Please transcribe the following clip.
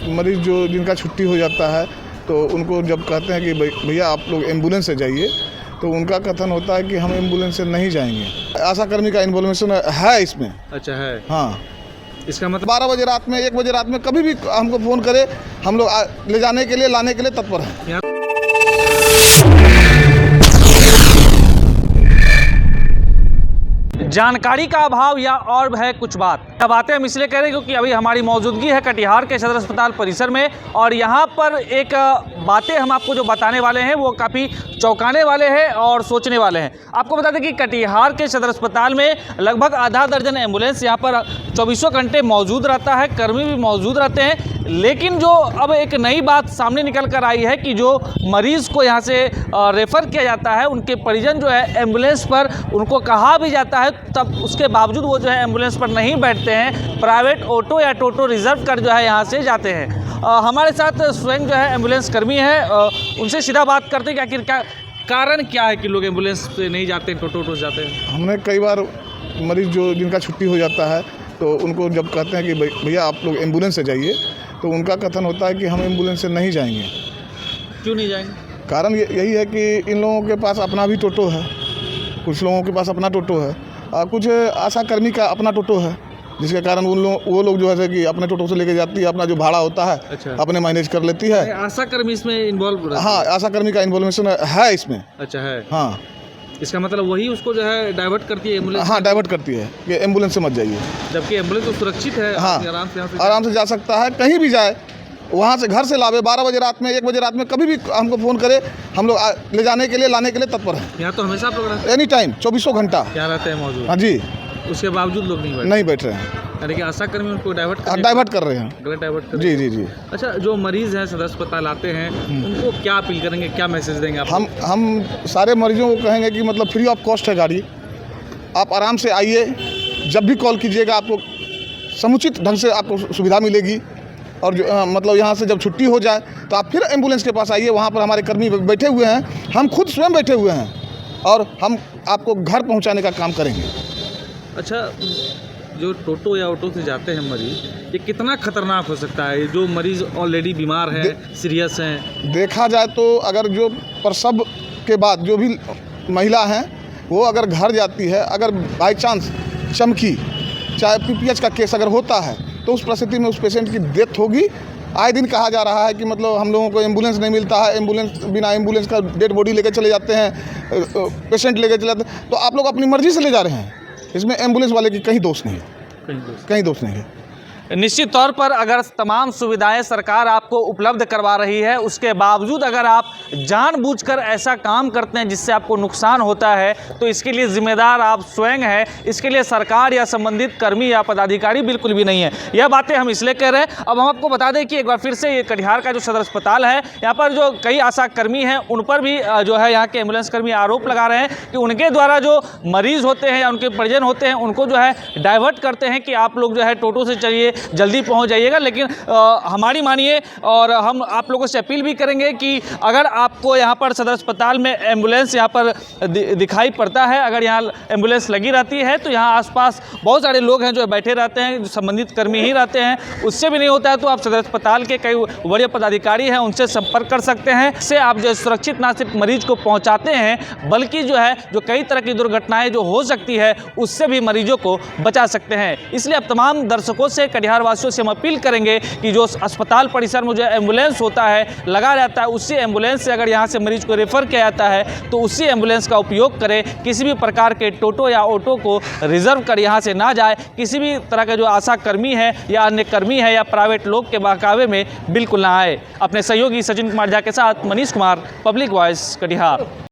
मरीज़ जो जिनका छुट्टी हो जाता है तो उनको जब कहते हैं कि भैया आप लोग एम्बुलेंस से जाइए, तो उनका कथन होता है कि हम एम्बुलेंस से नहीं जाएंगे। आशा कर्मी का इन्वॉल्वेशन है इसमें। अच्छा है। हाँ, इसका मतलब 12 बजे रात में, 1 बजे रात में कभी भी हमको फ़ोन करे, हम लोग ले जाने के लिए, लाने के लिए तत्पर हैं। जानकारी का अभाव या और है कुछ बात। अब बातें हम इसलिए कह रहे हैं क्योंकि अभी हमारी मौजूदगी है कटिहार के सदर अस्पताल परिसर में, और यहाँ पर एक बातें हम आपको जो बताने वाले हैं वो काफ़ी चौंकाने वाले हैं और सोचने वाले हैं। आपको बता दें कि कटिहार के सदर अस्पताल में लगभग आधा दर्जन एम्बुलेंस यहाँ पर 24 घंटे मौजूद रहता है, कर्मी भी मौजूद रहते हैं। लेकिन जो अब एक नई बात सामने निकल कर आई है कि जो मरीज़ को यहाँ से रेफ़र किया जाता है, उनके परिजन जो है एम्बुलेंस पर उनको कहा भी जाता है, तब उसके बावजूद वो जो है एम्बुलेंस पर नहीं बैठते हैं, प्राइवेट ऑटो या टोटो रिज़र्व कर जो है यहाँ से जाते हैं। हमारे साथ स्वयं जो है एम्बुलेंस कर्मी है, उनसे सीधा बात करते हैं कि आखिर क्या कारण क्या है कि लोग एम्बुलेंस से नहीं जाते हैं, टोटो जाते हैं। हमने कई बार मरीज़ जो जिनका छुट्टी हो जाता है तो उनको जब कहते हैं कि भैया आप लोग एम्बुलेंस से जाइए, तो उनका कथन होता है कि हम एम्बुलेंस से नहीं जाएंगे। क्यों नहीं जाएंगे? कारण यही है कि इन लोगों के पास अपना भी टोटो है, कुछ लोगों के पास अपना टोटो है और कुछ आशा कर्मी का अपना टोटो है, जिसके कारण वो लोग जो है कि अपने टोटो से लेके जाती है, अपना जो भाड़ा होता है अच्छा, अपने मैनेज कर लेती है। आशा कर्मी इसमें इन्वॉल्व? हाँ, आशा कर्मी का इन्वॉल्वेशन है इसमें। अच्छा है। हाँ, इसका मतलब वही उसको जो है डाइवर्ट करती है एम्बुलेंस? हाँ, डाइवर्ट करती है कि एम्बुलेंस से मत जाइए, जबकि एम्बुलेंस तो सुरक्षित है। हाँ, आराम से जा सकता है, कहीं भी जाए, वहाँ से घर से लावे, 12 बजे रात में, 1 बजे रात में कभी भी हमको फ़ोन करे, हम लोग ले जाने के लिए, लाने के लिए तत्पर हैं। यहाँ तो हमेशा प्रोग्राम एनी टाइम 24 घंटा क्या रहते हैं मौजूद? हाँ जी। उसके बावजूद लोग नहीं बैठ रहे हैं, यानी कि आशा कर्मी उनको डाइवर्ट कर रहे हैं। गलत डाइवर्ट कर जी जी जी। अच्छा, जो मरीज़ हैं सदर अस्पताल आते हैं, उनको क्या अपील करेंगे, क्या मैसेज देंगे आप? हम सारे मरीजों को कहेंगे कि मतलब फ्री ऑफ कॉस्ट है गाड़ी, आप आराम से आइए, जब भी कॉल कीजिएगा आपको समुचित ढंग से आपको सुविधा मिलेगी। और जो मतलब यहाँ से जब छुट्टी हो जाए तो आप फिर एम्बुलेंस के पास आइए, वहाँ पर हमारे कर्मी बैठे हुए हैं, हम खुद स्वयं बैठे हुए हैं और हम आपको घर पहुँचाने का काम करेंगे। अच्छा, जो टोटो या ऑटो से जाते हैं मरीज़, ये कितना खतरनाक हो सकता है? जो मरीज़ ऑलरेडी बीमार हैं, सीरियस हैं। देखा जाए तो अगर जो प्रसव के बाद जो भी महिला हैं वो अगर घर जाती है, अगर बाई चांस चमकी, चाहे PPH का केस अगर होता है, तो उस परिस्थिति में उस पेशेंट की डेथ होगी। आए दिन कहा जा रहा है कि मतलब हम लोगों को एम्बुलेंस नहीं मिलता है, बिना एम्बुलेंस का डेड बॉडी लेकर चले जाते हैं, पेशेंट लेकर चले जाते हैं। तो आप लोग अपनी मर्जी से ले जा रहे हैं, इसमें एम्बुलेंस वाले की कहीं दोष नहीं है, कहीं दोष नहीं है। निश्चित तौर पर अगर तमाम सुविधाएं सरकार आपको उपलब्ध करवा रही है, उसके बावजूद अगर आप जानबूझकर ऐसा काम करते हैं जिससे आपको नुकसान होता है, तो इसके लिए जिम्मेदार आप स्वयं हैं। इसके लिए सरकार या संबंधित कर्मी या पदाधिकारी बिल्कुल भी नहीं है। यह बातें हम इसलिए कह रहे हैं। अब हम आपको बता दें कि एक बार फिर से ये कटिहार का जो सदर अस्पताल है, यहाँ पर जो कई आशा कर्मी हैं उन पर भी जो है यहाँ के एम्बुलेंस कर्मी आरोप लगा रहे हैं कि उनके द्वारा जो मरीज़ होते हैं या उनके परिजन होते हैं, उनको जो है डाइवर्ट करते हैं कि आप लोग जो है टोटो से चलिए, जल्दी पहुंच जाइएगा। लेकिन हमारी मानिए, और हम आप लोगों से अपील भी करेंगे कि अगर आपको यहाँ पर सदर अस्पताल में एम्बुलेंस यहाँ पर दिखाई पड़ता है, अगर यहाँ एम्बुलेंस लगी रहती है, तो यहाँ आसपास बहुत सारे लोग हैं जो बैठे रहते हैं, जो संबंधित कर्मी ही रहते हैं, उससे भी नहीं होता है तो आप सदर अस्पताल के कई बड़े पदाधिकारी हैं, उनसे संपर्क कर सकते हैं। इससे आप जो सुरक्षित ना सिर्फ मरीज को पहुँचाते हैं, बल्कि जो है जो कई तरह की दुर्घटनाएँ जो हो सकती है, उससे भी मरीजों को बचा सकते हैं। इसलिए अब तमाम दर्शकों से, कटिहार वासियों से हम अपील करेंगे कि जो अस्पताल परिसर में जो एम्बुलेंस होता है, लगा रहता है, उसी एम्बुलेंस से अगर यहाँ से मरीज को रेफ़र किया जाता है तो उसी एम्बुलेंस का उपयोग करें। किसी भी प्रकार के टोटो या ऑटो को रिजर्व कर यहाँ से ना जाए। किसी भी तरह के जो आशा कर्मी है या अन्य कर्मी है या प्राइवेट लोग के बहकावे में बिल्कुल ना आए। अपने सहयोगी सचिन कुमार झा के साथ मनीष कुमार, पब्लिक वॉइस, कटिहार।